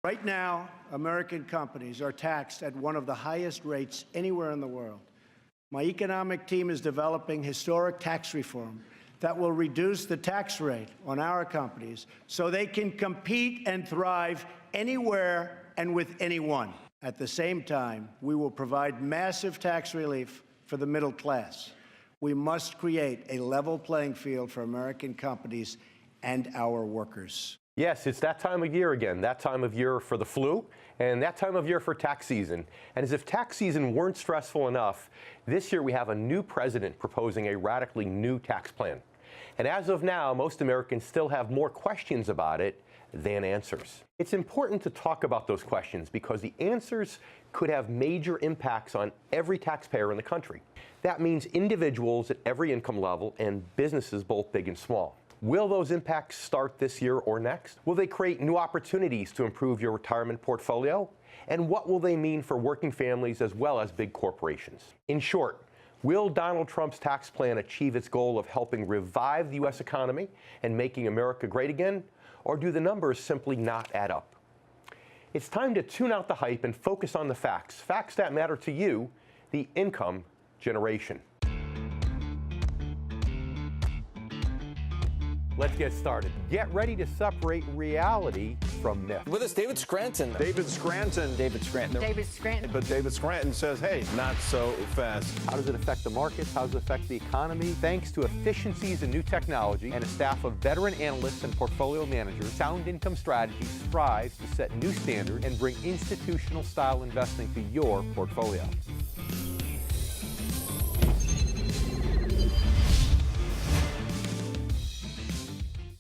Right now, American companies are taxed at one of the highest rates anywhere in the world. My economic team is developing historic tax reform that will reduce the tax rate on our companies so they can compete and thrive anywhere and with anyone. At the same time, we will provide massive tax relief for the middle class. We must create a level playing field for American companies and our workers. Yes, it's that time of year again, that time of year for the flu, and that time of year for tax season. And as if tax season weren't stressful enough, this year we have a new president proposing a radically new tax plan. And as of now, most Americans still have more questions about it than answers. It's important to talk about those questions because the answers could have major impacts on every taxpayer in the country. That means individuals at every income level and businesses both big and small. Will those impacts start this year or next? Will they create new opportunities to improve your retirement portfolio? And what will they mean for working families as well as big corporations? In short, will Donald Trump's tax plan achieve its goal of helping revive the U.S. economy and making America great again? Or do the numbers simply not add up? It's time to tune out the hype and focus on the facts. Facts that matter to you, the income generation. Let's get started. Get ready to separate reality from myth. With us, David Scranton. David Scranton. David Scranton. David Scranton. But David Scranton says, hey, not so fast. How does it affect the markets? How does it affect the economy? Thanks to efficiencies in new technology and a staff of veteran analysts and portfolio managers, Sound Income Strategy strives to set new standards and bring institutional-style investing to your portfolio.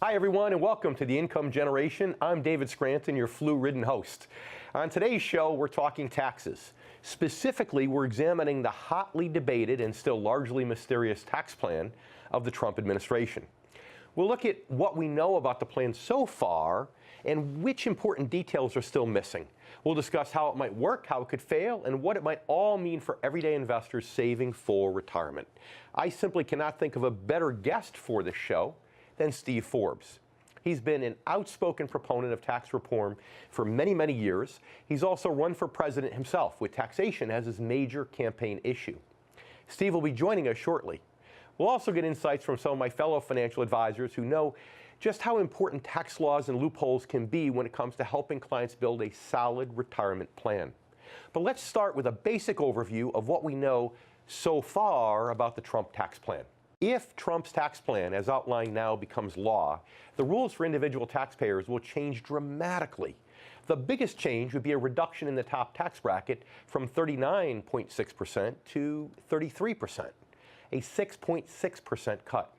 Hi, everyone, and welcome to The Income Generation. I'm David Scranton, your flu-ridden host. On today's show, we're talking taxes. Specifically, we're examining the hotly debated and still largely mysterious tax plan of the Trump administration. We'll look at what we know about the plan so far and which important details are still missing. We'll discuss how it might work, how it could fail, and what it might all mean for everyday investors saving for retirement. I simply cannot think of a better guest for this show than Steve Forbes. He's been an outspoken proponent of tax reform for many, many years. He's also run for president himself with taxation as his major campaign issue. Steve will be joining us shortly. We'll also get insights from some of my fellow financial advisors who know just how important tax laws and loopholes can be when it comes to helping clients build a solid retirement plan. But let's start with a basic overview of what we know so far about the Trump tax plan. If Trump's tax plan, as outlined now, becomes law, the rules for individual taxpayers will change dramatically. The biggest change would be a reduction in the top tax bracket from 39.6% to 33%, a 6.6% cut.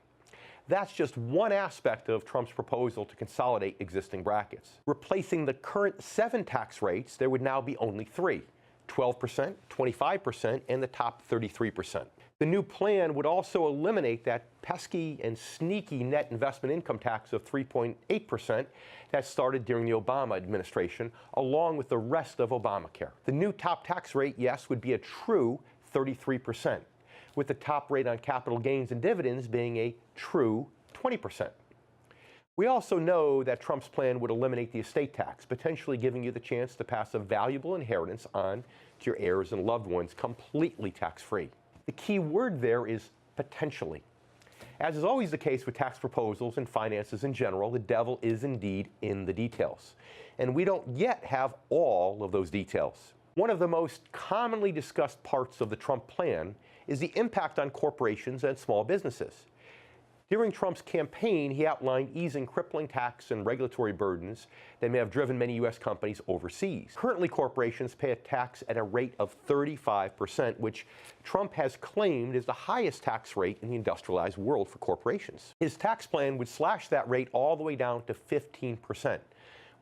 That's just one aspect of Trump's proposal to consolidate existing brackets. Replacing the current 7 tax rates, there would now be only 3, 12%, 25%, and the top 33%. The new plan would also eliminate that pesky and sneaky net investment income tax of 3.8% that started during the Obama administration, along with the rest of Obamacare. The new top tax rate, yes, would be a true 33%, with the top rate on capital gains and dividends being a true 20%. We also know that Trump's plan would eliminate the estate tax, potentially giving you the chance to pass a valuable inheritance on to your heirs and loved ones completely tax-free. The key word there is potentially. As is always the case with tax proposals and finances in general, the devil is indeed in the details. And we don't yet have all of those details. One of the most commonly discussed parts of the Trump plan is the impact on corporations and small businesses. During Trump's campaign, he outlined easing crippling tax and regulatory burdens that may have driven many U.S. companies overseas. Currently, corporations pay a tax at a rate of 35%, which Trump has claimed is the highest tax rate in the industrialized world for corporations. His tax plan would slash that rate all the way down to 15%,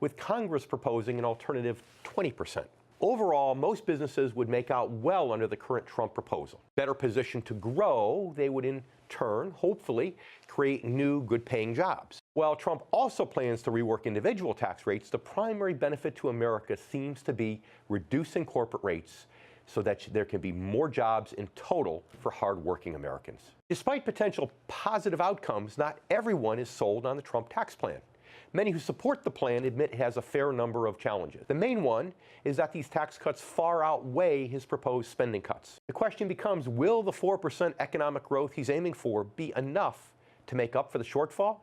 with Congress proposing an alternative 20%. Overall, most businesses would make out well under the current Trump proposal. Better positioned to grow, they would in turn, hopefully, create new good-paying jobs. While Trump also plans to rework individual tax rates, the primary benefit to America seems to be reducing corporate rates so that there can be more jobs in total for hardworking Americans. Despite potential positive outcomes, not everyone is sold on the Trump tax plan. Many who support the plan admit it has a fair number of challenges. The main one is that these tax cuts far outweigh his proposed spending cuts. The question becomes, will the 4% economic growth he's aiming for be enough to make up for the shortfall?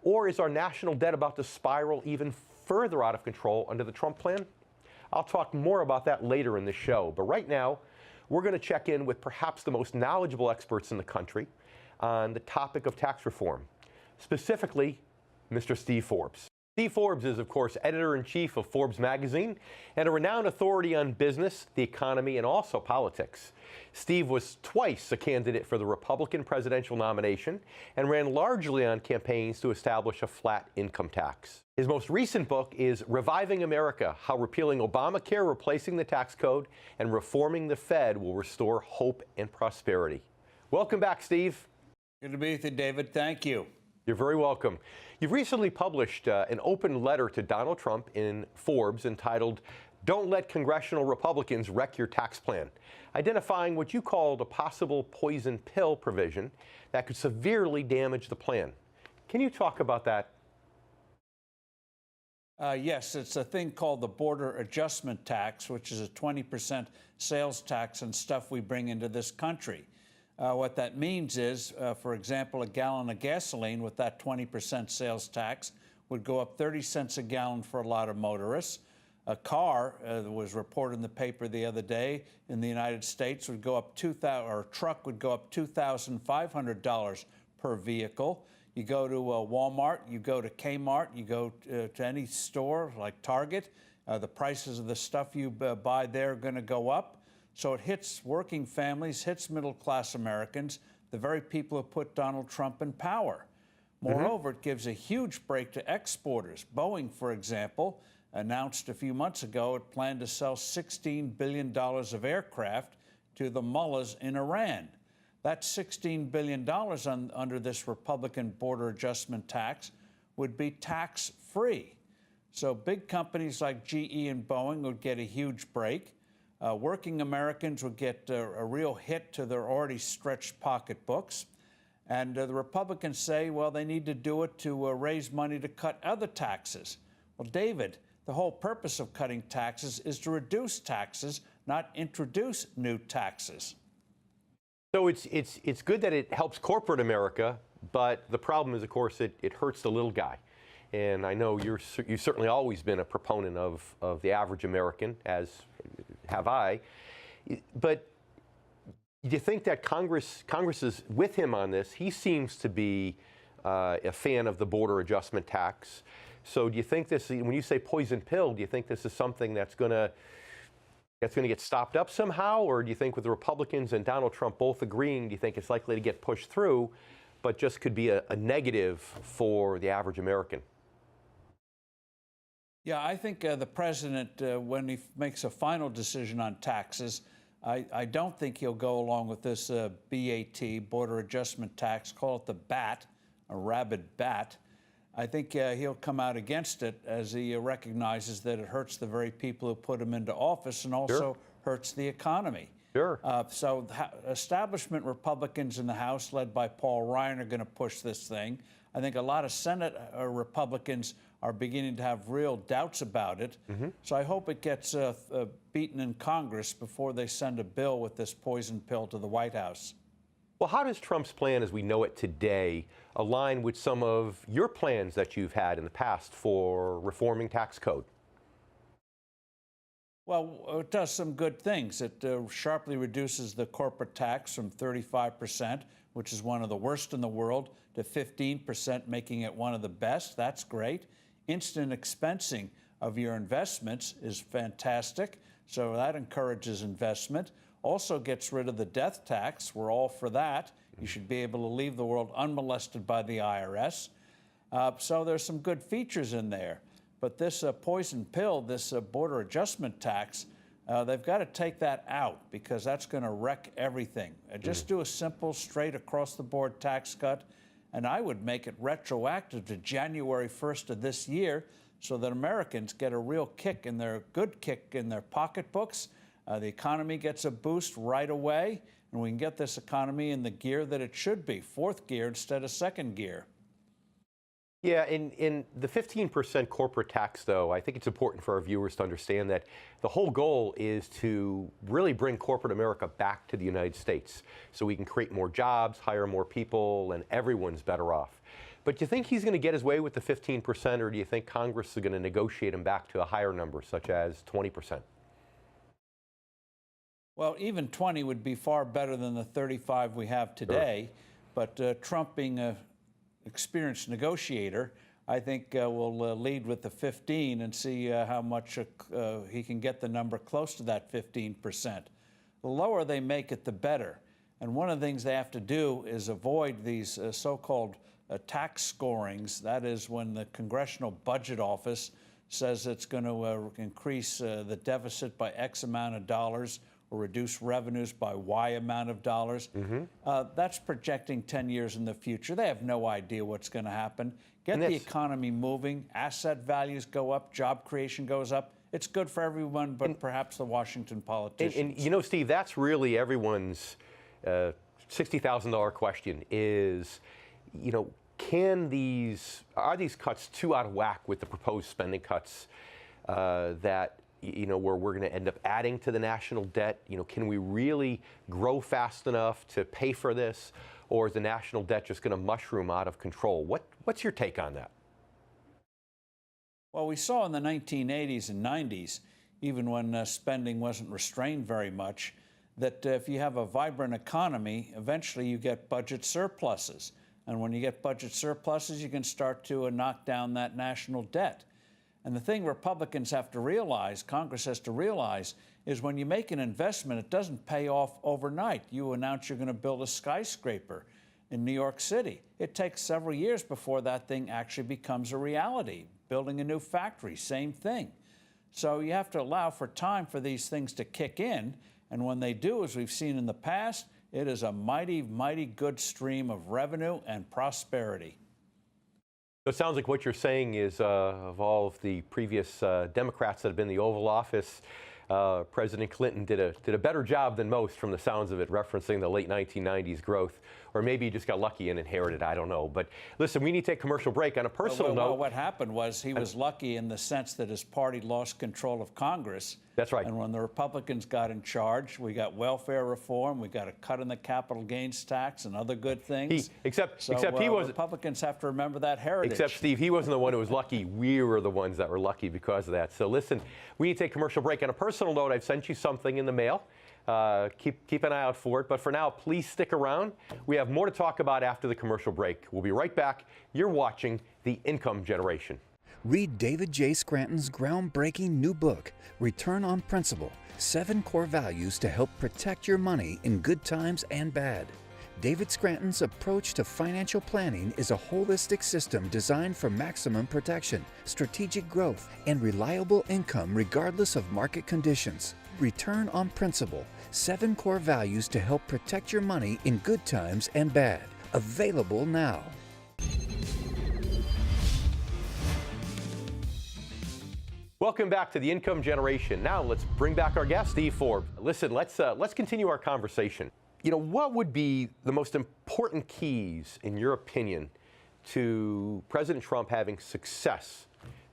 Or is our national debt about to spiral even further out of control under the Trump plan? I'll talk more about that later in the show, but right now, we're going to check in with perhaps the most knowledgeable experts in the country on the topic of tax reform, specifically Mr. Steve Forbes. Steve Forbes is, of course, editor-in-chief of Forbes magazine and a renowned authority on business, the economy, and also politics. Steve was twice a candidate for the Republican presidential nomination and ran largely on campaigns to establish a flat income tax. His most recent book is Reviving America: How Repealing Obamacare, Replacing the Tax Code, and Reforming the Fed Will Restore Hope and Prosperity. Welcome back, Steve. Good to be with you, David. Thank you. You're very welcome. You've recently published an open letter to Donald Trump in Forbes entitled, "Don't Let Congressional Republicans Wreck Your Tax Plan," identifying what you called a possible poison pill provision that could severely damage the plan. Can you talk about that? Yes, it's a thing called the border adjustment tax, which is a 20% sales tax on stuff we bring into this country. What that means is, for example, a gallon of gasoline with that 20% sales tax would go up 30 cents a gallon for a lot of motorists. A car, was reported in the paper the other day, in the United States would go up or a truck would go up $2,500 per vehicle. You go to Walmart, you go to Kmart, you go to any store like Target, the prices of the stuff you buy there are going to go up. So it hits working families, hits middle-class Americans, the very people who put Donald Trump in power. Moreover, it gives a huge break to exporters. Boeing, for example, announced a few months ago it planned to sell $16 billion of aircraft to the mullahs in Iran. That $16 billion under this Republican border adjustment tax would be tax-free. So big companies like GE and Boeing would get a huge break. Working Americans would get a real hit to their already stretched pocketbooks. And the Republicans say, well, they need to do it to raise money to cut other taxes. Well, David, the whole purpose of cutting taxes is to reduce taxes, not introduce new taxes. So it's good that it helps corporate America, but the problem is, of course, it hurts the little guy. And I know you've certainly always been a proponent of the average American, as have I. But do you think that Congress is with him on this? He seems to be a fan of the border adjustment tax. So do you think this, when you say poison pill, do you think this is something that's going to get stopped up somehow? Or do you think with the Republicans and Donald Trump both agreeing, do you think it's likely to get pushed through, but just could be a negative for the average American? Yeah, I think the president, when he makes a final decision on taxes, I don't think he'll go along with this BAT, border adjustment tax, call it the BAT, a rabid bat. I think he'll come out against it as he recognizes that it hurts the very people who put him into office and also hurts the economy. Sure. So establishment Republicans in the House, led by Paul Ryan, are going to push this thing. I think a lot of Senate Republicans are beginning to have real doubts about it. So I hope it gets beaten in Congress before they send a bill with this poison pill to the White House. Well, how does Trump's plan as we know it today align with some of your plans that you've had in the past for reforming tax code? Well, it does some good things. It sharply reduces the corporate tax from 35%, which is one of the worst in the world, to 15%, making it one of the best. That's great. Instant expensing of your investments is fantastic, so that encourages investment. Also gets rid of the death tax. We're all for that. You should be able to leave the world unmolested by the IRS. So there's some good features in there. But this poison pill, this border adjustment tax, they've got to take that out because that's going to wreck everything. Just do a simple, straight across-the-board tax cut, and I would make it retroactive to January 1st of this year so that Americans get a real kick in their pocketbooks. The economy gets a boost right away, and we can get this economy in the gear that it should be, fourth gear instead of second gear. Yeah, in the 15% corporate tax, though, I think it's important for our viewers to understand that the whole goal is to really bring corporate America back to the United States so we can create more jobs, hire more people, and everyone's better off. But do you think he's going to get his way with the 15%, or do you think Congress is going to negotiate him back to a higher number, such as 20%? Well, even 20 would be far better than the 35 we have today. Sure. But Trump, being an experienced negotiator, I think will lead with the 15 and see how much he can get the number close to that 15%. The lower they make it, the better. And one of the things they have to do is avoid these so-called tax scorings. That is when the Congressional Budget Office says it's going to increase the deficit by X amount of dollars or reduce revenues by Y amount of dollars. That's projecting 10 years in the future. They have no idea what's going to happen. Get the economy moving, asset values go up, job creation goes up. It's good for everyone, but perhaps the Washington politicians. And you know, Steve, that's really everyone's $60,000 question is, you know, are these cuts too out of whack with the proposed spending cuts that, you know, where we're going to end up adding to the national debt? You know, can we really grow fast enough to pay for this, or is the national debt just going to mushroom out of control? What's your take on that? Well, we saw in the 1980s and 90s, even when spending wasn't restrained very much, that if you have a vibrant economy, eventually you get budget surpluses. And when you get budget surpluses, you can start to knock down that national debt. And the thing Republicans have to realize, Congress has to realize, is when you make an investment, it doesn't pay off overnight. You announce you're going to build a skyscraper in New York City. It takes several years before that thing actually becomes a reality. Building a new factory, same thing. So you have to allow for time for these things to kick in. And when they do, as we've seen in the past, it is a mighty, mighty good stream of revenue and prosperity. So it sounds like what you're saying is of all of the previous Democrats that have been in the Oval Office, President Clinton did a better job than most, from the sounds of it, referencing the late 1990s growth. Or maybe he just got lucky and inherited, I don't know. But listen, we need to take a commercial break. On a personal note... Well, what happened was he was lucky in the sense that his party lost control of Congress. That's right. And when the Republicans got in charge, we got welfare reform, we got a cut in the capital gains tax and other good things. Except he was... Republicans have to remember that heritage. Except, Steve, he wasn't the one who was lucky. We were the ones that were lucky because of that. So listen, we need to take a commercial break. On a personal note, I've sent you something in the mail. Keep an eye out for it. But for now, please stick around. We have more to talk about after the commercial break. We'll be right back. You're watching The Income Generation. Read David J. Scranton's groundbreaking new book, Return on Principle, 7 Core Values to Help Protect Your Money in Good Times and Bad. David Scranton's approach to financial planning is a holistic system designed for maximum protection, strategic growth, and reliable income regardless of market conditions. Return on Principle, 7 Core Values to Help Protect Your Money in Good Times and Bad. Available now. Welcome back to The Income Generation. Now let's bring back our guest, Steve Forbes. Listen, let's continue our conversation. You know, what would be the most important keys, in your opinion, to President Trump having success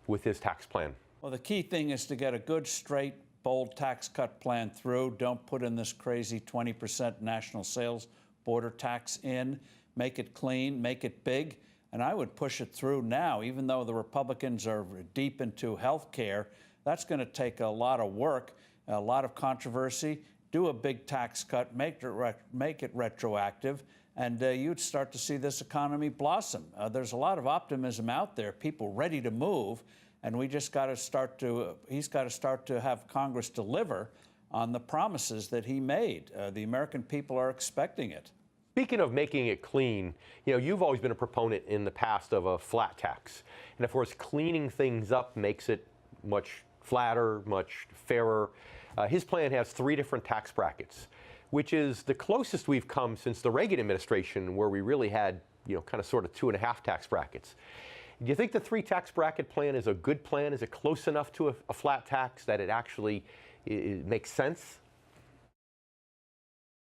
with his tax plan? Well, the key thing is to get a good, straight, bold tax cut plan through. Don't put in this crazy 20% national sales border tax in. Make it clean, make it big. And I would push it through now, even though the Republicans are deep into health care. That's going to take a lot of work, a lot of controversy. Do a big tax cut, make it retroactive, and you'd start to see this economy blossom. There's a lot of optimism out there, people ready to move, and we just got to start to, he's got to start to have Congress deliver on the promises that he made. The American people are expecting it. Speaking of making it clean, you know, you've always been a proponent in the past of a flat tax. And of course, cleaning things up makes it much flatter, much fairer. His plan has 3 different tax brackets, which is the closest we've come since the Reagan administration, where we really had, you know, kind of sort of 2.5 tax brackets. Do you think the 3 tax bracket plan is a good plan? Is it close enough to a flat tax that it actually makes sense?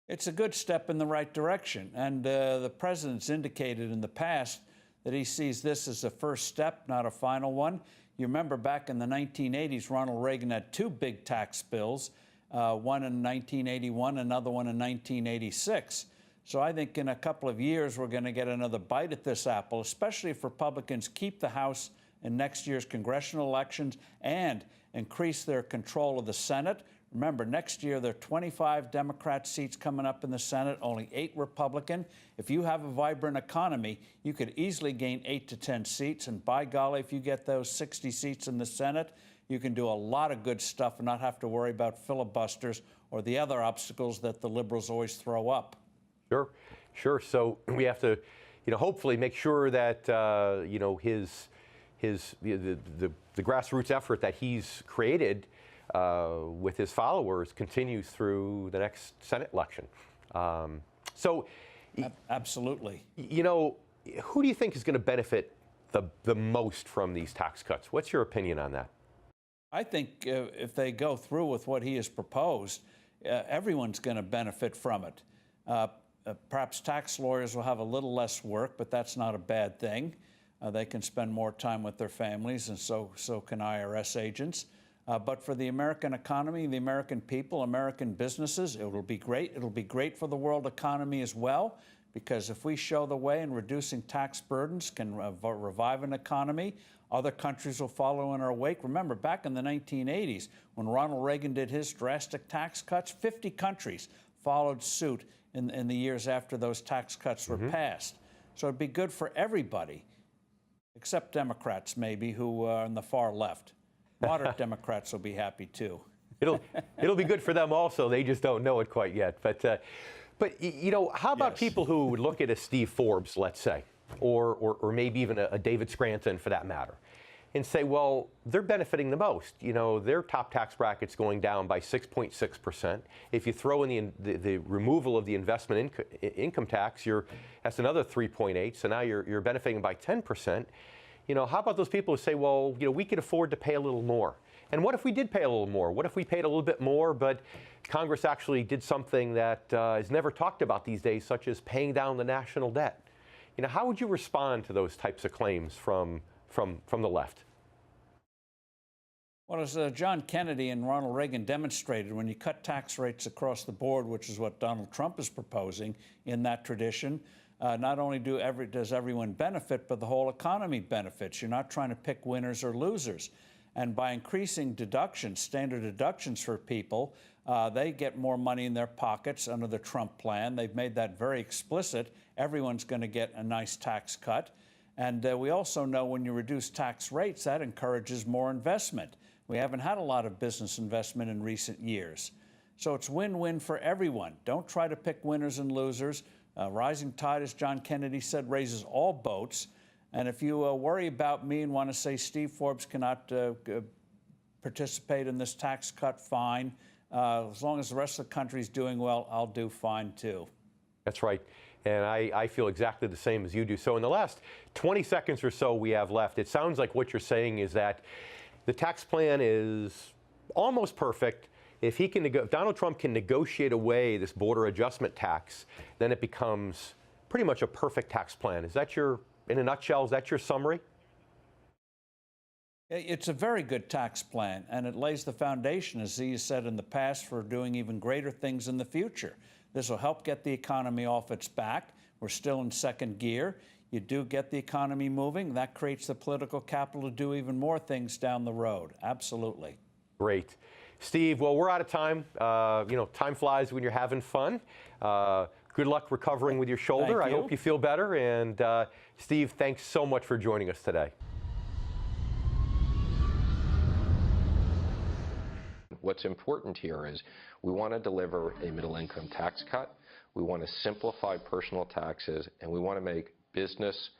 It's a good step in the right direction, and the president's indicated in the past that he sees this as a first step, not a final one. You remember back in the 1980s, Ronald Reagan had two big tax bills, one in 1981, another one in 1986. So I think in a couple of years, we're going to get another bite at this apple, especially if Republicans keep the House in next year's congressional elections and increase their control of the Senate. Remember, next year there are 25 Democrat seats coming up in the Senate, only 8 Republican. If you have a vibrant economy, you could easily gain 8 to 10 seats. And by golly, if you get those 60 seats in the Senate, you can do a lot of good stuff and not have to worry about filibusters or the other obstacles that the liberals always throw up. Sure, sure. So we have to, hopefully make sure that, the grassroots effort that he's created with his followers continues through the next Senate election. Absolutely. Who do you think is going to benefit the most from these tax cuts? What's your opinion on that? I think if they go through with what he has proposed, everyone's going to benefit from it. Perhaps tax lawyers will have a little less work, but that's not a bad thing. They can spend more time with their families, and so can IRS agents. But for the American economy, the American people, American businesses, it will be great. It'll be great for the world economy as well, because if we show the way in reducing tax burdens can revive an economy, other countries will follow in our wake. Remember, back in the 1980s, when Ronald Reagan did his drastic tax cuts, 50 countries followed suit in the years after those tax cuts were passed. So it'd be good for everybody, except Democrats maybe, who are on the far left. Moderate Democrats will be happy too. It'll be good for them also. They just don't know it quite yet. But how about people who would look at a Steve Forbes, let's say, or maybe even a David Scranton for that matter, and say, well, they're benefiting the most. Their top tax bracket's going down by 6.6%. If you throw in the removal of the investment income tax, that's another 3.8. So now you're benefiting by 10%. How about those people who say, well, we could afford to pay a little more? And what if we did pay a little more? What if we paid a little bit more, but Congress actually did something that is never talked about these days, such as paying down the national debt? How would you respond to those types of claims from the left? Well, as John Kennedy and Ronald Reagan demonstrated, when you cut tax rates across the board, which is what Donald Trump is proposing in that tradition, not only does everyone benefit, but the whole economy benefits. You're not trying to pick winners or losers. And by increasing deductions, standard deductions for people, they get more money in their pockets under the Trump plan. They've made that very explicit. Everyone's going to get a nice tax cut. And we also know when you reduce tax rates, that encourages more investment. We haven't had a lot of business investment in recent years. So it's win-win for everyone. Don't try to pick winners and losers. Rising tide, as John Kennedy said, raises all boats. And if you worry about me and want to say Steve Forbes cannot participate in this tax cut, fine. As long as the rest of the country is doing well, I'll do fine too. That's right. And I feel exactly the same as you do. So in the last 20 seconds or so we have left, it sounds like what you're saying is that the tax plan is almost perfect. If Donald Trump can negotiate away this border adjustment tax, then it becomes pretty much a perfect tax plan. Is that in a nutshell, is that your summary? It's a very good tax plan, and it lays the foundation, as he has said in the past, for doing even greater things in the future. This will help get the economy off its back. We're still in second gear. You do get the economy moving. That creates the political capital to do even more things down the road. Absolutely. Great. Steve, well, we're out of time. Time flies when you're having fun. Good luck recovering with your shoulder. I hope you feel better. And Steve, thanks so much for joining us today. What's important here is we want to deliver a middle-income tax cut. We want to simplify personal taxes, and we want to make business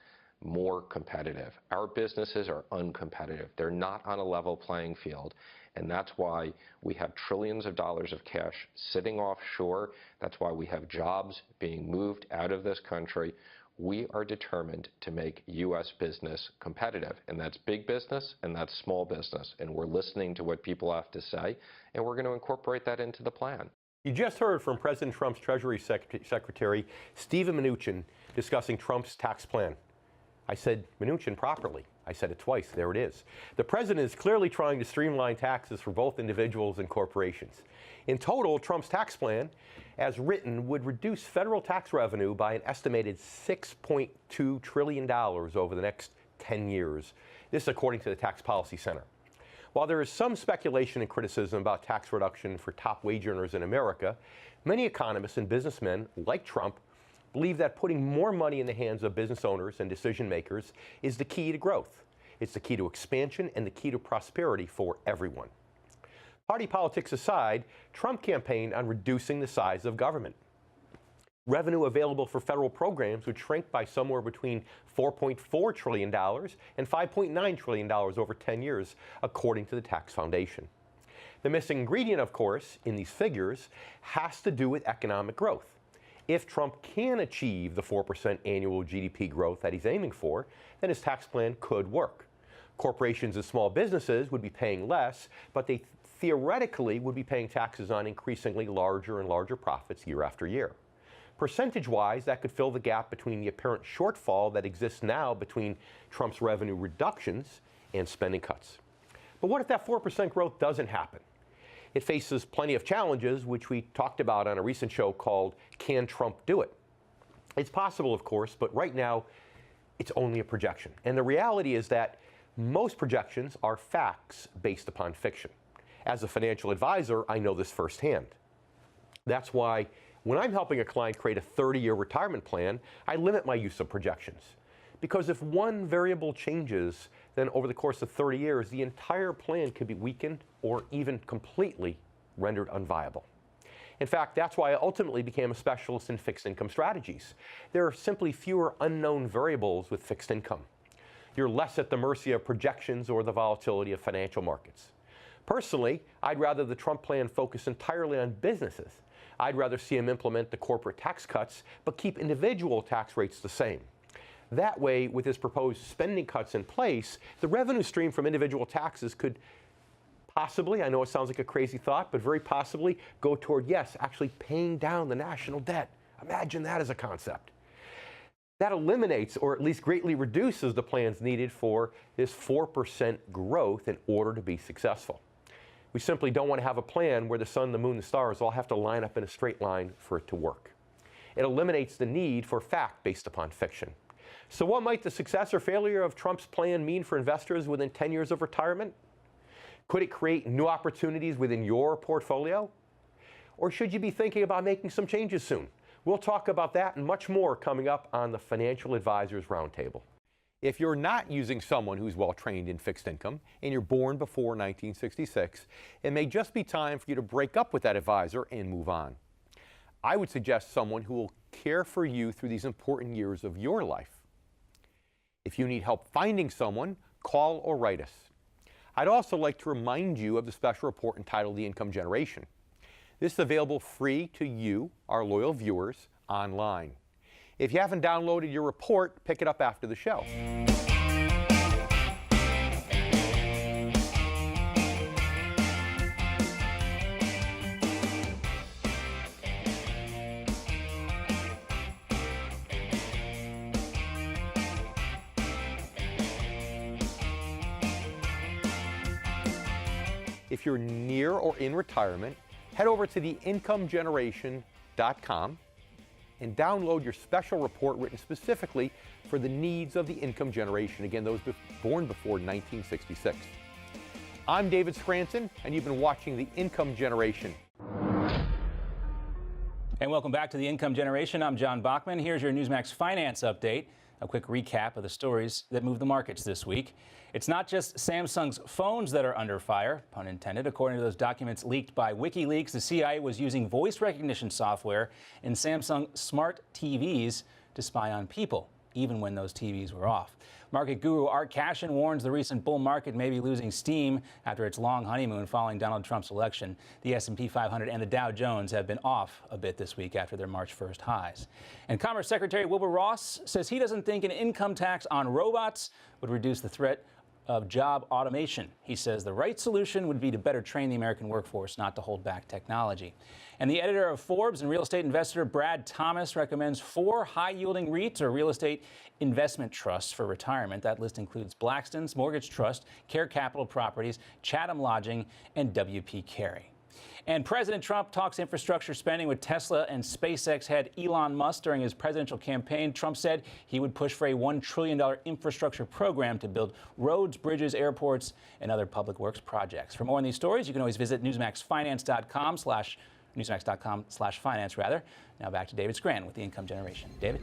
more competitive. Our businesses are uncompetitive. They're not on a level playing field. And that's why we have trillions of dollars of cash sitting offshore. That's why we have jobs being moved out of this country. We are determined to make U.S. business competitive. And that's big business and that's small business. And we're listening to what people have to say, and we're going to incorporate that into the plan. You just heard from President Trump's Treasury Secretary, Steven Mnuchin, discussing Trump's tax plan. I said Mnuchin properly. I said it twice. There it is. The president is clearly trying to streamline taxes for both individuals and corporations. In total, Trump's tax plan, as written, would reduce federal tax revenue by an estimated $6.2 trillion over the next 10 years. This according to the Tax Policy Center. While there is some speculation and criticism about tax reduction for top wage earners in America, many economists and businessmen, like Trump, believe that putting more money in the hands of business owners and decision makers is the key to growth. It's the key to expansion and the key to prosperity for everyone. Party politics aside, Trump campaigned on reducing the size of government. Revenue available for federal programs would shrink by somewhere between $4.4 trillion and $5.9 trillion over 10 years, according to the Tax Foundation. The missing ingredient, of course, in these figures has to do with economic growth. If Trump can achieve the 4% annual GDP growth that he's aiming for, then his tax plan could work. Corporations and small businesses would be paying less, but they theoretically would be paying taxes on increasingly larger and larger profits year after year. Percentage-wise, that could fill the gap between the apparent shortfall that exists now between Trump's revenue reductions and spending cuts. But what if that 4% growth doesn't happen? It faces plenty of challenges, which we talked about on a recent show called Can Trump Do It? It's possible, of course, but right now it's only a projection. And the reality is that most projections are facts based upon fiction. As a financial advisor, I know this firsthand. That's why when I'm helping a client create a 30-year retirement plan, I limit my use of projections. Because if one variable changes, then over the course of 30 years, the entire plan could be weakened or even completely rendered unviable. In fact, that's why I ultimately became a specialist in fixed income strategies. There are simply fewer unknown variables with fixed income. You're less at the mercy of projections or the volatility of financial markets. Personally, I'd rather the Trump plan focus entirely on businesses. I'd rather see him implement the corporate tax cuts, but keep individual tax rates the same. That way, with his proposed spending cuts in place, the revenue stream from individual taxes could possibly, I know it sounds like a crazy thought, but very possibly go toward, yes, actually paying down the national debt. Imagine that as a concept. That eliminates, or at least greatly reduces, the plans needed for this 4% growth in order to be successful. We simply don't want to have a plan where the sun, the moon, the stars all have to line up in a straight line for it to work. It eliminates the need for fact based upon fiction. So what might the success or failure of Trump's plan mean for investors within 10 years of retirement? Could it create new opportunities within your portfolio? Or should you be thinking about making some changes soon? We'll talk about that and much more coming up on the Financial Advisors Roundtable. If you're not using someone who's well trained in fixed income and you're born before 1966, it may just be time for you to break up with that advisor and move on. I would suggest someone who will care for you through these important years of your life. If you need help finding someone, call or write us. I'd also like to remind you of the special report entitled The Income Generation. This is available free to you, our loyal viewers, online. If you haven't downloaded your report, pick it up after the show. If you're near or in retirement, head over to theincomegeneration.com and download your special report written specifically for the needs of the income generation. Again, those born before 1966. I'm David Scranton, and you've been watching The Income Generation. And welcome back to The Income Generation. I'm John Bachman. Here's your Newsmax Finance Update. A quick recap of the stories that moved the markets this week. It's not just Samsung's phones that are under fire, pun intended. According to those documents leaked by WikiLeaks, the CIA was using voice recognition software in Samsung smart TVs to spy on people, even when those TVs were off. Market guru Art Cashin warns the recent bull market may be losing steam after its long honeymoon following Donald Trump's election. The S&P 500 and the Dow Jones have been off a bit this week after their March 1st highs. And Commerce Secretary Wilbur Ross says he doesn't think an income tax on robots would reduce the threat of job automation. He says the right solution would be to better train the American workforce, not to hold back technology. And the editor of Forbes and real estate investor Brad Thomas recommends 4 high-yielding REITs or real estate investment trusts for retirement. That list includes Blackstone's Mortgage Trust, Care Capital Properties, Chatham Lodging, and WP Carey. And President Trump talks infrastructure spending with Tesla and SpaceX head Elon Musk during his presidential campaign. Trump said he would push for a $1 trillion infrastructure program to build roads, bridges, airports, and other public works projects. For more on these stories, you can always visit newsmaxfinance.com/finance rather. Now back to David Scranton with the Income Generation. David.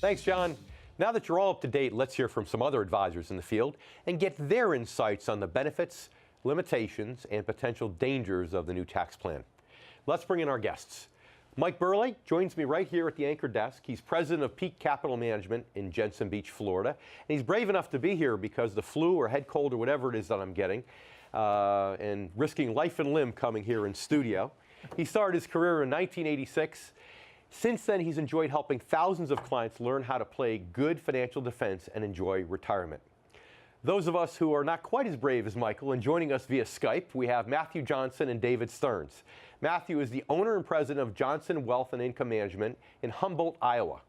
Thanks, John. Now that you're all up to date, let's hear from some other advisors in the field and get their insights on the benefits, limitations, and potential dangers of the new tax plan. Let's bring in our guests. Mike Burley joins me right here at the anchor desk. He's president of Peak Capital Management in Jensen Beach, Florida. And he's brave enough to be here because the flu or head cold or whatever it is that I'm getting, and risking life and limb coming here in studio. He started his career in 1986. Since then, he's enjoyed helping thousands of clients learn how to play good financial defense and enjoy retirement. Those of us who are not quite as brave as Michael, and joining us via Skype, we have Matthew Johnson and David Stearns. Matthew is the owner and president of Johnson Wealth and Income Management in Humboldt, Iowa.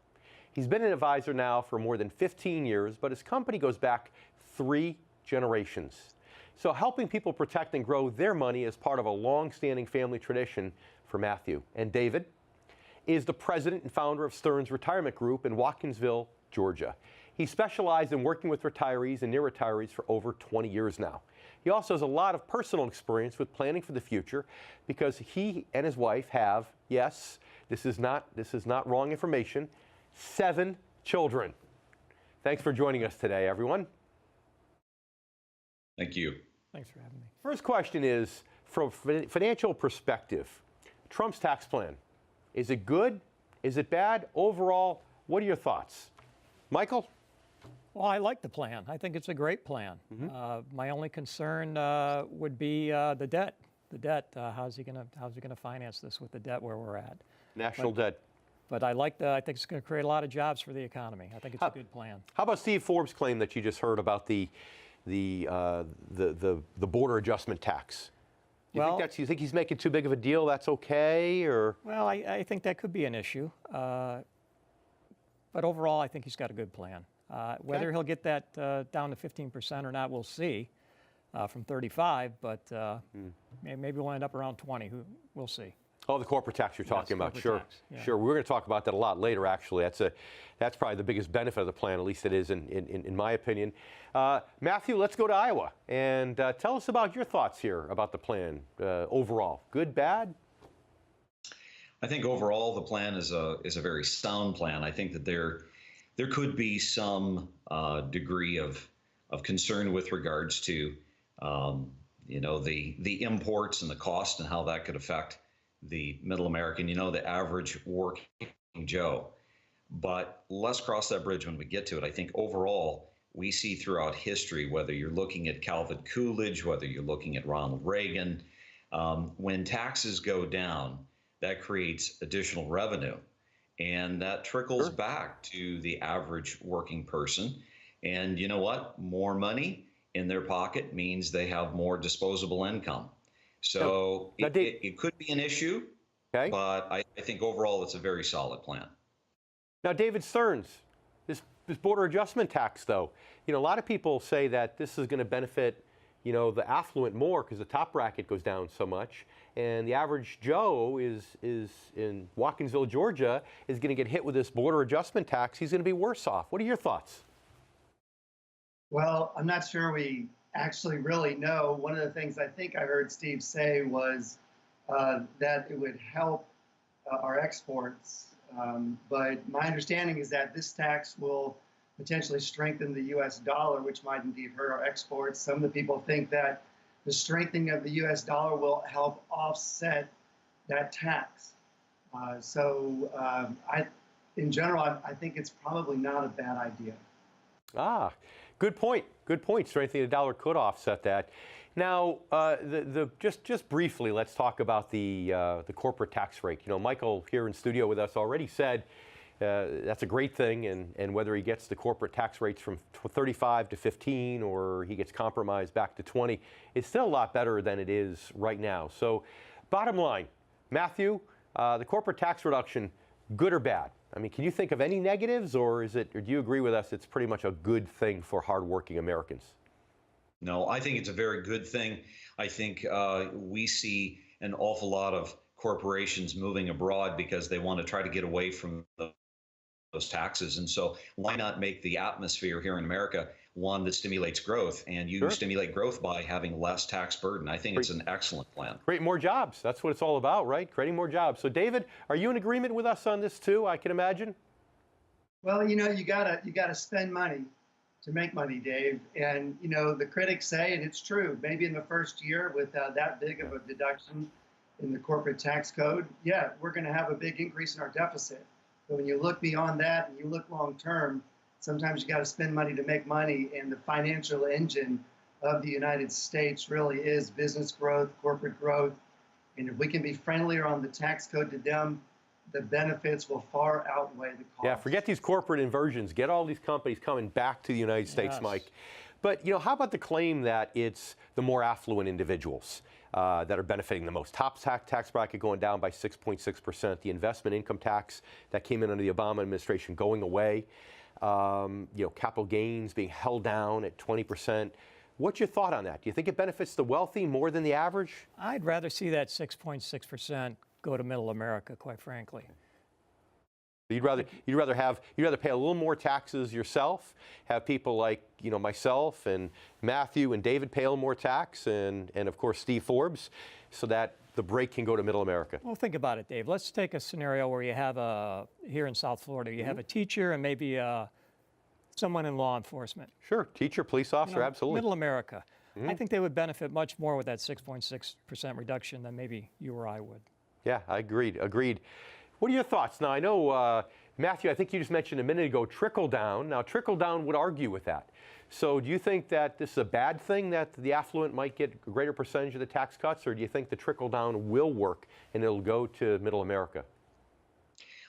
He's been an advisor now for more than 15 years, but his company goes back 3 generations. So helping people protect and grow their money is part of a long-standing family tradition for Matthew. And David is the president and founder of Stearns Retirement Group in Watkinsville, Georgia. He specialized in working with retirees and near retirees for over 20 years now. He also has a lot of personal experience with planning for the future because he and his wife have, yes, this is not wrong information, 7 children. Thanks for joining us today, everyone. Thank you. Thanks for having me. First question is, from a financial perspective, Trump's tax plan, is it good? Is it bad? Overall, what are your thoughts? Michael? Well, I like the plan. I think it's a great plan. My only concern would be the debt. The debt. How's he going to finance this with the debt where we're at? National debt. But I think it's going to create a lot of jobs for the economy. I think it's a good plan. How about Steve Forbes' claim that you just heard about the border adjustment tax? You think he's making too big of a deal? That's okay, or? Well, I think that could be an issue. But overall, I think he's got a good plan. Whether he'll get that down to 15% or not, we'll see. From 35, but maybe we'll end up around 20. We'll see. Oh, the corporate tax you're talking about, sure. Tax, yeah. Sure, we're going to talk about that a lot later, actually. That's probably the biggest benefit of the plan, at least it is in my opinion. Matthew, let's go to Iowa, and tell us about your thoughts here about the plan overall. Good, bad? I think overall the plan is a very sound plan. I think that there could be some degree of concern with regards to the imports and the cost and how that could affect the middle American, the average working Joe. But let's cross that bridge when we get to it. I think overall we see throughout history, whether you're looking at Calvin Coolidge, whether you're looking at Ronald Reagan, when taxes go down, that creates additional revenue. And that trickles back to the average working person. And you know what? More money in their pocket means they have more disposable income. So it could be an issue, but I think overall it's a very solid plan. Now, David Stearns, this border adjustment tax, though, a lot of people say that this is going to benefit, the affluent more because the top bracket goes down so much. And the average Joe is in Watkinsville, Georgia, is going to get hit with this border adjustment tax. He's going to be worse off. What are your thoughts? Well, I'm not sure we actually really know. One of the things I think I heard Steve say was that it would help our exports. But my understanding is that this tax will potentially strengthen the U.S. dollar, which might indeed hurt our exports. Some of the people think that the strengthening of the U.S. dollar will help offset that tax. In general, I think it's probably not a bad idea. Good point. Good point. Strengthening the dollar could offset that. Now, just briefly, let's talk about the corporate tax rate. Michael here in studio with us already said that's a great thing, and whether he gets the corporate tax rates from 35 to 15 or he gets compromised back to 20, it's still a lot better than it is right now. So bottom line, Matthew, the corporate tax reduction, good or bad? I mean, can you think of any negatives, or do you agree with us it's pretty much a good thing for hardworking Americans? No, I think it's a very good thing. I think we see an awful lot of corporations moving abroad because they want to try to get away from those taxes. And so why not make the atmosphere here in America one that stimulates growth? And you stimulate growth by having less tax burden. I think it's an excellent plan. Create more jobs. That's what it's all about, right? Creating more jobs. So David, are you in agreement with us on this too, I can imagine? Well, you gotta spend money to make money, Dave. And the critics say, and it's true, maybe in the first year with that big of a deduction in the corporate tax code, yeah, we're going to have a big increase in our deficit. But when you look beyond that and you look long term, sometimes you got to spend money to make money. And the financial engine of the United States really is business growth, corporate growth. And if we can be friendlier on the tax code to them, the benefits will far outweigh the cost. Yeah, forget these corporate inversions. Get all these companies coming back to the United States, Mike. But how about the claim that it's the more affluent individuals that are benefiting the most? Top tax bracket going down by 6.6%. The investment income tax that came in under the Obama administration going away. Capital gains being held down at 20%. What's your thought on that? Do you think it benefits the wealthy more than the average? I'd rather see that 6.6% go to middle America, quite frankly. You'd rather pay a little more taxes yourself, have people like myself and Matthew and David pay a little more tax, and of course Steve Forbes, so that the break can go to middle America. Well, think about it, Dave. Let's take a scenario where you have here in South Florida, you have a teacher and maybe someone in law enforcement. Sure, teacher, police officer, absolutely. Middle America. I think they would benefit much more with that 6.6% reduction than maybe you or I would. Yeah, I agreed. What are your thoughts? Now, I know, Matthew, I think you just mentioned a minute ago, trickle down. Now, trickle down would argue with that. So do you think that this is a bad thing, that the affluent might get a greater percentage of the tax cuts, or do you think the trickle down will work and it'll go to middle America?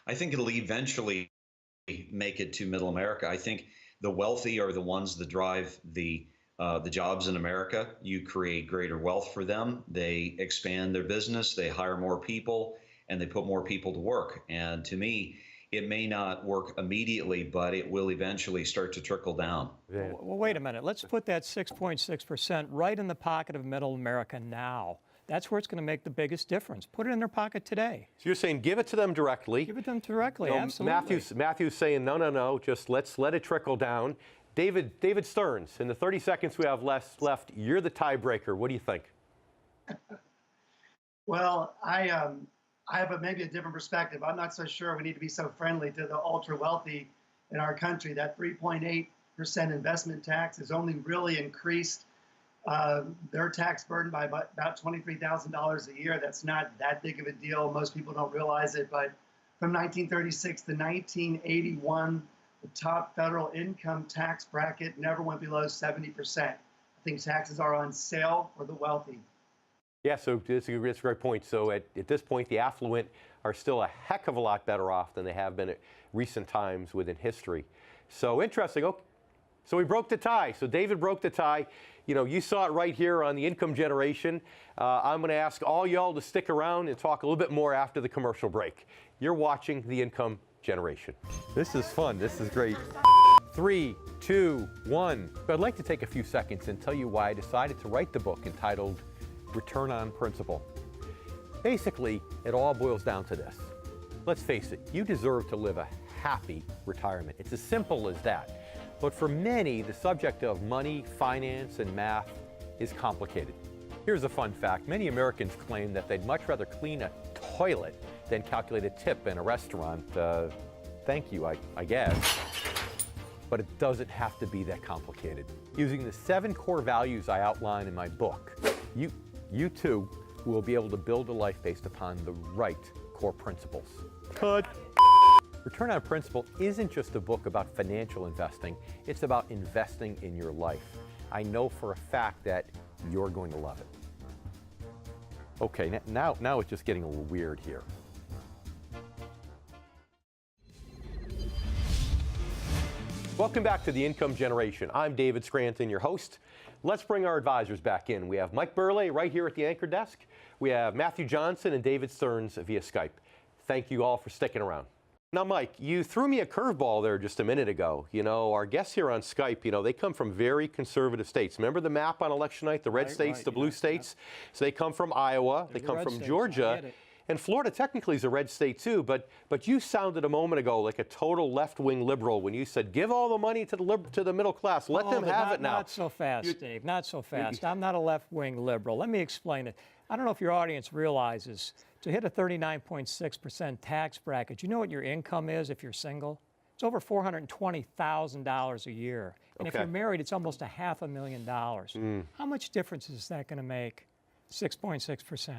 I think it'll eventually make it to middle America. I think the wealthy are the ones that drive the jobs in America. You create greater wealth for them. They expand their business. They hire more people, and they put more people to work. And to me, it may not work immediately, but it will eventually start to trickle down. Yeah. Well, wait a minute. Let's put that 6.6% right in the pocket of middle America now. That's where it's going to make the biggest difference. Put it in their pocket today. So you're saying give it to them directly. Give it to them directly, absolutely. Matthew's saying no, just let's let it trickle down. David Stearns, in the 30 seconds we have left, you're the tiebreaker. What do you think? Well, I have maybe a different perspective. I'm not so sure we need to be so friendly to the ultra wealthy in our country. That 3.8% investment tax has only really increased their tax burden by about $23,000 a year. That's not that big of a deal. Most people don't realize it. But from 1936 to 1981, the top federal income tax bracket never went below 70%. I think taxes are on sale for the wealthy. Yeah, so that's a great point. So at this point, the affluent are still a heck of a lot better off than they have been at recent times within history. So interesting. Okay. So we broke the tie. So David broke the tie. You saw it right here on the income generation. I'm going to ask all y'all to stick around and talk a little bit more after the commercial break. You're watching the income generation. This is fun. This is great. 3, 2, 1. I'd like to take a few seconds and tell you why I decided to write the book entitled Return on Principle. Basically, it all boils down to this. Let's face it, you deserve to live a happy retirement. It's as simple as that. But for many, the subject of money, finance, and math is complicated. Here's a fun fact. Many Americans claim that they'd much rather clean a toilet than calculate a tip in a restaurant. Thank you, I guess. But it doesn't have to be that complicated. Using the 7 core values I outline in my book, you too will be able to build a life based upon the right core principles. Cut. Return on Principle isn't just a book about financial investing, it's about investing in your life. I know for a fact that you're going to love it. Okay, now it's just getting a little weird here. Welcome back to The Income Generation. I'm David Scranton, your host. Let's bring our advisors back in. We have Mike Burley right here at the anchor desk. We have Matthew Johnson and David Stearns via Skype. Thank you all for sticking around. Now, Mike, you threw me a curveball there just a minute ago. You know, our guests here on Skype, you know, they come from very conservative states. Remember the map on election night, the red states, the blue states? So they come from Iowa, they come from Georgia. And Florida technically is a red state too, but you sounded a moment ago like a total left-wing liberal when you said, give all the money to the middle class. Let them have it now. Not so fast, Dave. Not so fast. I'm not a left-wing liberal. Let me explain it. I don't know if your audience realizes, to hit a 39.6% tax bracket, you know what your income is if you're single? It's over $420,000 a year. And if you're married, it's almost $500,000. How much difference is that going to make? 6.6%.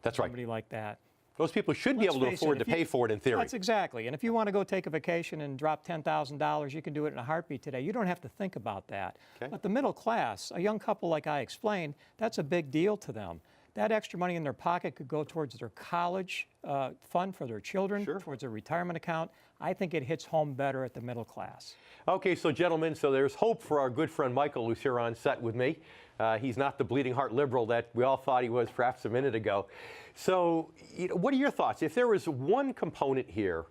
That's right. Somebody like that. Those people should be able to afford to pay for it in theory. That's exactly. And if you want to go take a vacation and drop $10,000, you can do it in a heartbeat today. You don't have to think about that. Okay. But the middle class, a young couple like I explained, that's a big deal to them. That extra money in their pocket could go towards their college fund for their children, towards their retirement account. I think it hits home better at the middle class. Okay, so gentlemen, so there's hope for our good friend Michael, who's here on set with me. He's not the bleeding heart liberal that we all thought he was perhaps a minute ago. So what are your thoughts? If there was one component here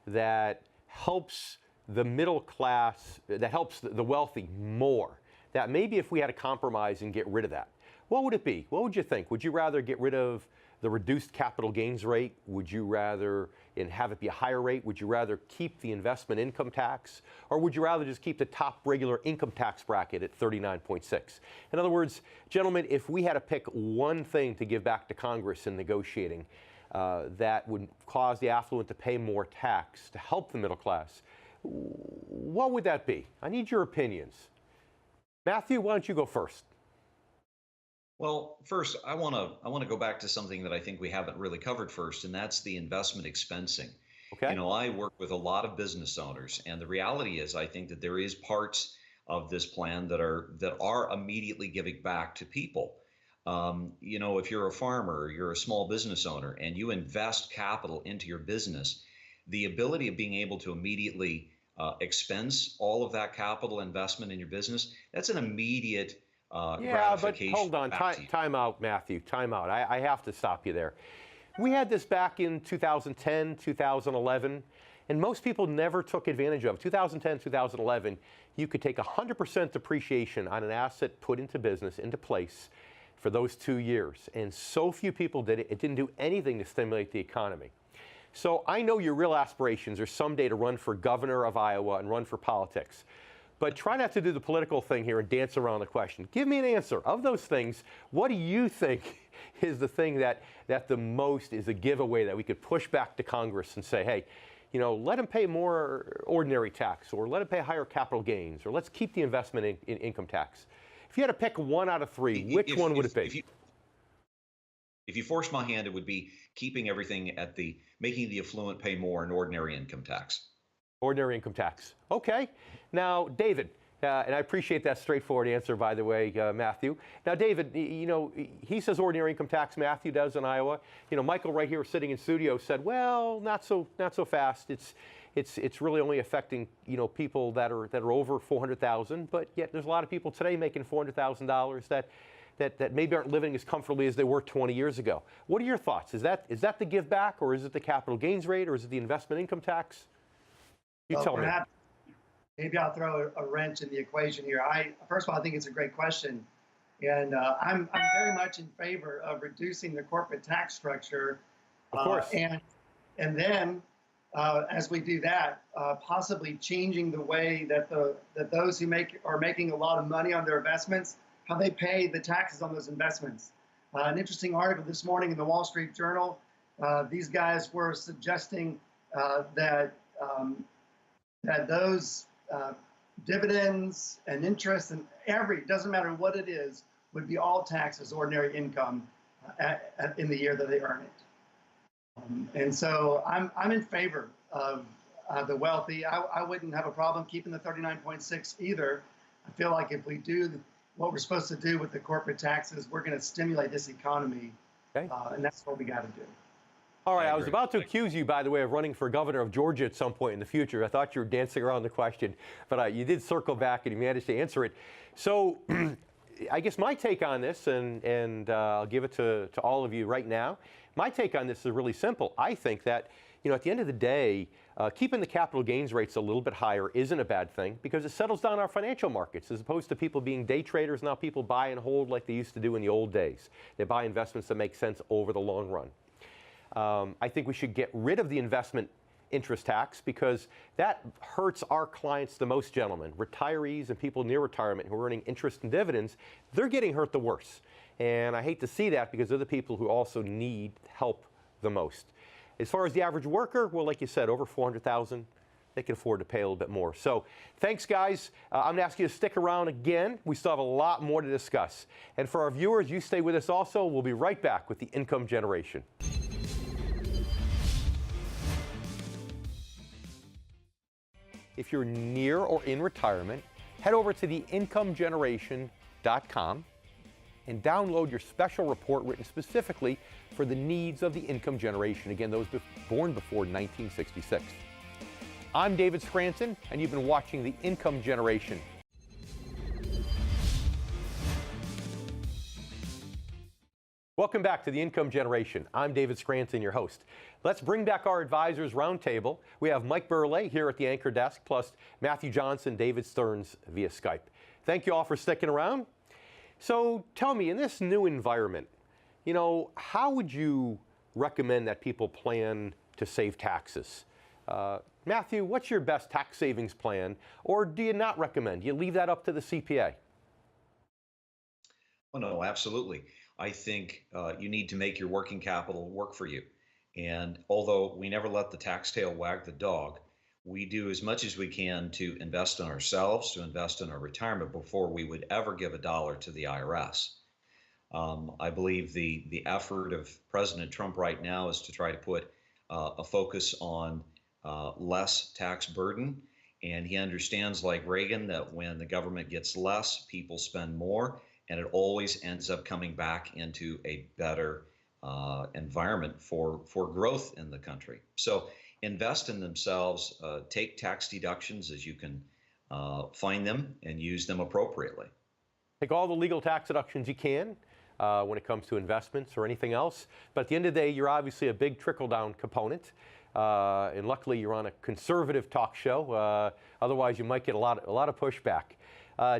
that helps the middle class, that helps the wealthy more, that maybe if we had a compromise and get rid of that, what would it be? What would you think? Would you rather get rid of the reduced capital gains rate? Would you rather have it be a higher rate? Would you rather keep the investment income tax? Or would you rather just keep the top regular income tax bracket at 39.6? In other words, gentlemen, if we had to pick one thing to give back to Congress in negotiating that would cause the affluent to pay more tax to help the middle class, what would that be? I need your opinions. Matthew, why don't you go first? Well, first, I want to go back to something that I think we haven't really covered first, and that's the investment expensing. Okay. You know, I work with a lot of business owners, and the reality is I think that there is parts of this plan that are immediately giving back to people. You know, if you're a farmer, you're a small business owner, and you invest capital into your business, the ability of being able to immediately expense all of that capital investment in your business, that's an immediate yeah, but hold on. Time out, Matthew. Time out. I have to stop you there. We had this back in 2010, 2011, and most people never took advantage of it. 2010, 2011, you could take 100% depreciation on an asset put into business, into place for those 2 years. And so few people did it. It didn't do anything to stimulate the economy. So I know your real aspirations are someday to run for governor of Iowa and run for politics. But try not to do the political thing here and dance around the question. Give me an answer. Of those things, what do you think is the thing that the most is a giveaway that we could push back to Congress and say, hey, you know, let them pay more ordinary tax, or let them pay higher capital gains, or let's keep the investment in income tax? If you had to pick one out of three, which one would it be? If you forced my hand, it would be keeping everything at making the affluent pay more in ordinary income tax. Ordinary income tax. Okay. Now, David, and I appreciate that straightforward answer, by the way, Matthew. Now, David, you know, he says ordinary income tax. Matthew does in Iowa. You know, Michael right here sitting in studio said, well, not so fast. It's really only affecting, you know, people that are over $400,000. But yet, there's a lot of people today making $400,000 that maybe aren't living as comfortably as they were 20 years ago. What are your thoughts? Is that the give back, or is it the capital gains rate, or is it the investment income tax? You tell me. Maybe I'll throw a wrench in the equation here. First of all, I think it's a great question, and I'm very much in favor of reducing the corporate tax structure. Of course. And then, as we do that, possibly changing the way that those who are making a lot of money on their investments, how they pay the taxes on those investments. An interesting article this morning in the Wall Street Journal. These guys were suggesting that those dividends and interest and doesn't matter what it is, would be all taxed as ordinary income in the year that they earn it. And so I'm in favor of the wealthy. I wouldn't have a problem keeping the 39.6 either. I feel like if we do what we're supposed to do with the corporate taxes, we're going to stimulate this economy, and that's what we got to do. All right, I was about to accuse you, by the way, of running for governor of Georgia at some point in the future. I thought you were dancing around the question, but you did circle back and you managed to answer it. So I guess my take on this, and I'll give it to all of you right now, my take on this is really simple. I think that, at the end of the day, keeping the capital gains rates a little bit higher isn't a bad thing because it settles down our financial markets as opposed to people being day traders. Now people buy and hold like they used to do in the old days. They buy investments that make sense over the long run. I think we should get rid of the investment interest tax because that hurts our clients the most, gentlemen. Retirees and people near retirement who are earning interest and dividends, they're getting hurt the worst. And I hate to see that because they're the people who also need help the most. As far as the average worker, well, like you said, over $400,000, they can afford to pay a little bit more. So thanks, guys. I'm going to ask you to stick around again. We still have a lot more to discuss. And for our viewers, you stay with us also. We'll be right back with the Income Generation. If you're near or in retirement, head over to theincomegeneration.com and download your special report written specifically for the needs of the income generation. Again, those born before 1966. I'm David Scranton, and you've been watching the Income Generation. Welcome back to the Income Generation. I'm David Scranton, your host. Let's bring back our advisors roundtable. We have Mike Burley here at the anchor desk, plus Matthew Johnson, David Stearns via Skype. Thank you all for sticking around. So tell me, in this new environment, how would you recommend that people plan to save taxes? Matthew, what's your best tax savings plan, or do you not recommend? You leave that up to the CPA? Oh, no, absolutely. I think you need to make your working capital work for you. And although we never let the tax tail wag the dog, we do as much as we can to invest in ourselves, to invest in our retirement before we would ever give a dollar to the IRS. I believe the effort of President Trump right now is to try to put a focus on less tax burden. And he understands, like Reagan, that when the government gets less, people spend more, and it always ends up coming back into a better environment for growth in the country. So invest in themselves, take tax deductions as you can find them, and use them appropriately. Take all the legal tax deductions you can when it comes to investments or anything else. But at the end of the day, you're obviously a big trickle-down component. And luckily, you're on a conservative talk show. Otherwise, you might get a lot of pushback.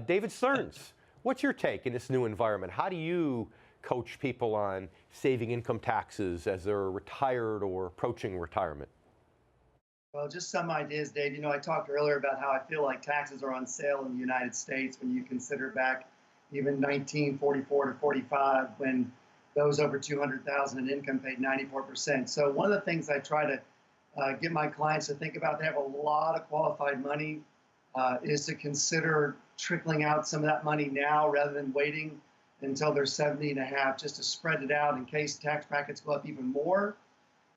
David Stearns, what's your take in this new environment? How do you coach people on saving income taxes as they're retired or approaching retirement? Well, just some ideas, Dave. I talked earlier about how I feel like taxes are on sale in the United States when you consider back even 1944 to 45, when those over 200,000 in income paid 94%. So one of the things I try to get my clients to think about, they have a lot of qualified money, is to consider trickling out some of that money now rather than waiting until they're 70 and a half, just to spread it out in case tax brackets go up even more.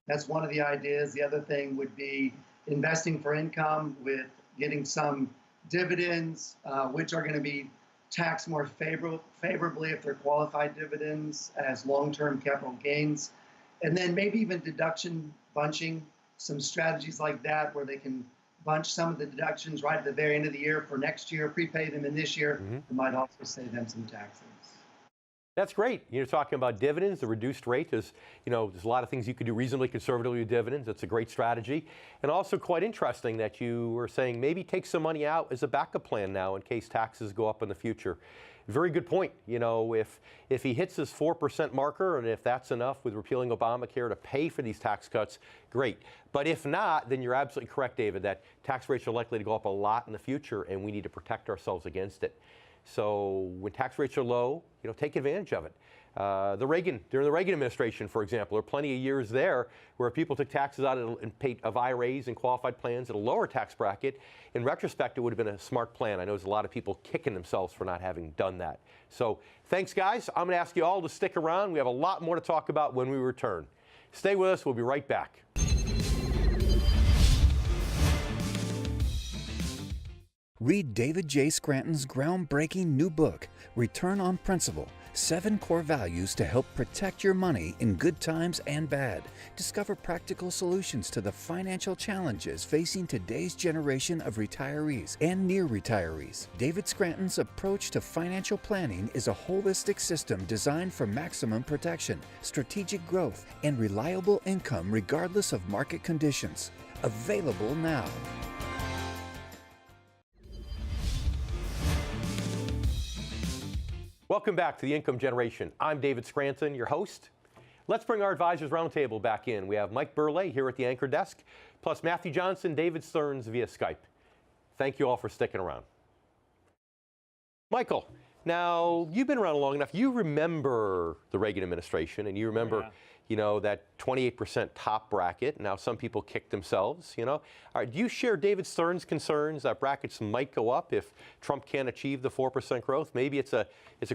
That's one of the ideas. The other thing would be investing for income with getting some dividends, which are going to be taxed more favorably if they're qualified dividends as long-term capital gains. And then maybe even deduction bunching, some strategies like that where they can bunch some of the deductions right at the very end of the year for next year, prepay them in this year. It might also save them some taxes. That's great. You're talking about dividends, the reduced rate. There's a lot of things you could do reasonably conservatively with dividends. That's a great strategy. And also quite interesting that you were saying maybe take some money out as a backup plan now in case taxes go up in the future. Very good point. If he hits his 4% marker, and if that's enough with repealing Obamacare to pay for these tax cuts, great. But if not, then you're absolutely correct, David, that tax rates are likely to go up a lot in the future, and we need to protect ourselves against it. So when tax rates are low, take advantage of it. During the Reagan administration, for example, there are plenty of years there where people took taxes out of IRAs and qualified plans at a lower tax bracket. In retrospect, it would have been a smart plan. I know there's a lot of people kicking themselves for not having done that. So thanks, guys. I'm going to ask you all to stick around. We have a lot more to talk about when we return. Stay with us. We'll be right back. Read David J. Scranton's groundbreaking new book, Return on Principle, 7 core values to help protect your money in good times and bad. Discover practical solutions to the financial challenges facing today's generation of retirees and near retirees. David Scranton's approach to financial planning is a holistic system designed for maximum protection, strategic growth, and reliable income regardless of market conditions. Available now. Welcome back to the Income Generation. I'm David Scranton, your host. Let's bring our Advisors Roundtable back in. We have Mike Burley here at the anchor desk, plus Matthew Johnson, David Stearns via Skype. Thank you all for sticking around. Michael, now you've been around long enough. You remember the Reagan administration, and you remember, that 28% top bracket. Now some people kick themselves, All right, do you share David Stearns' concerns that brackets might go up if Trump can't achieve the 4% growth? Maybe it's a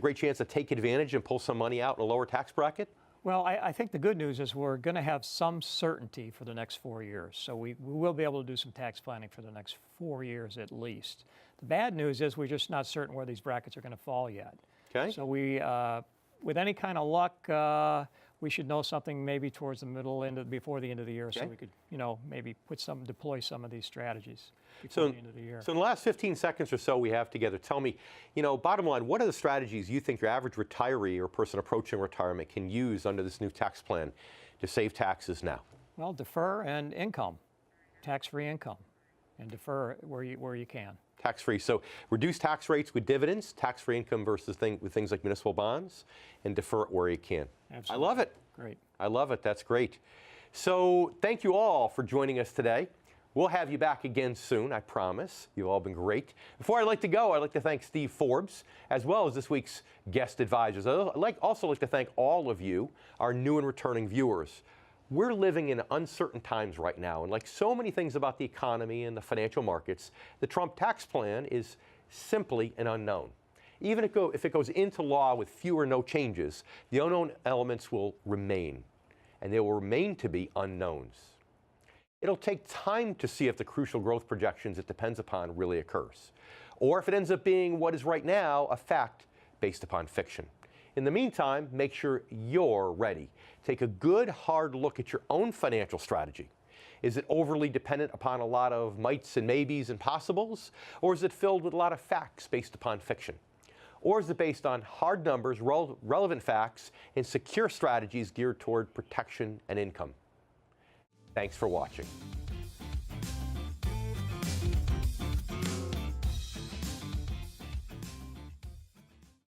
great chance to take advantage and pull some money out in a lower tax bracket? Well, I think the good news is we're going to have some certainty for the next 4 years. So we will be able to do some tax planning for the next 4 years at least. The bad news is we're just not certain where these brackets are going to fall yet. Okay. So we, with any kind of luck, we should know something maybe towards the before the end of the year, so we could, maybe deploy some of these strategies before the end of the year. So in the last 15 seconds or so we have together, tell me, bottom line, what are the strategies you think your average retiree or person approaching retirement can use under this new tax plan to save taxes now? Well, defer and income, tax-free income, and defer where you can. Tax-free. So reduce tax rates with dividends, tax-free income versus with things like municipal bonds, and defer it where you can. Absolutely. I love it. Great. I love it. That's great. So thank you all for joining us today. We'll have you back again soon, I promise. You've all been great. Before I let to go, I'd like to thank Steve Forbes, as well as this week's guest advisors. I'd also like to thank all of you, our new and returning viewers. We're living in uncertain times right now, and like so many things about the economy and the financial markets, the Trump tax plan is simply an unknown. Even if it goes into law with few or no changes, the unknown elements will remain, and they will remain to be unknowns. It'll take time to see if the crucial growth projections it depends upon really occurs, or if it ends up being what is right now a fact based upon fiction. In the meantime, make sure you're ready. Take a good, hard look at your own financial strategy. Is it overly dependent upon a lot of mights and maybes and possibles? Or is it filled with a lot of facts based upon fiction? Or is it based on hard numbers, relevant facts, and secure strategies geared toward protection and income? Thanks for watching.